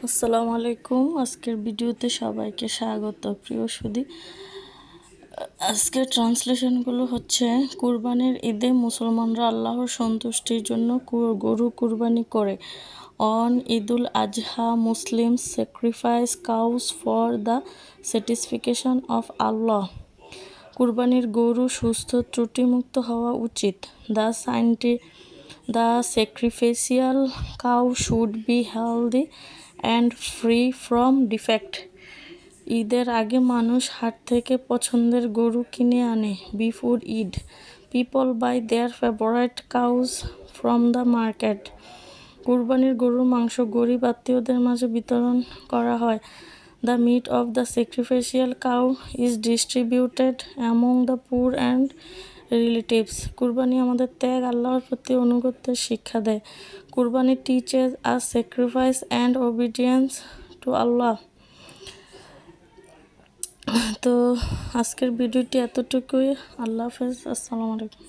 আসসালামু আলাইকুম। আজকের ভিডিওতে সবাইকে স্বাগত। প্রিয় সুধী, আজকের ট্রান্সলেশনগুলো হচ্ছে, কুরবানির ঈদে মুসলমানরা আল্লাহর সন্তুষ্টির জন্য গরু কুরবানি করে। On Eidul Adha Muslims sacrifice cows for the satisfaction of Allah. কুরবানির গরু সুস্থ ত্রুটিমুক্ত হওয়া উচিত। The sacrificial cow should be healthy and free from defect. ঈদের আগে মানুষ হাট থেকে পছন্দের গরু কিনে আনে। Before Eid, people buy their favourite cows from the market. কুরবানির গরুর মাংস গরিব আত্মীয়দের মাঝে বিতরণ করা হয়। The meat of the sacrificial cow is distributed among the পুর অ্যান্ড রিলেটিভস। কুরবানি আমাদের ত্যাগ, আল্লাহর প্রতি আনুগত্যের শিক্ষা দেয়। Qurbani teaches us sacrifice and obedience to Allah. তো আজকের ভিডিওটি এতটুকুই। আল্লাহ হাফেজ। আসসালামু আলাইকুম।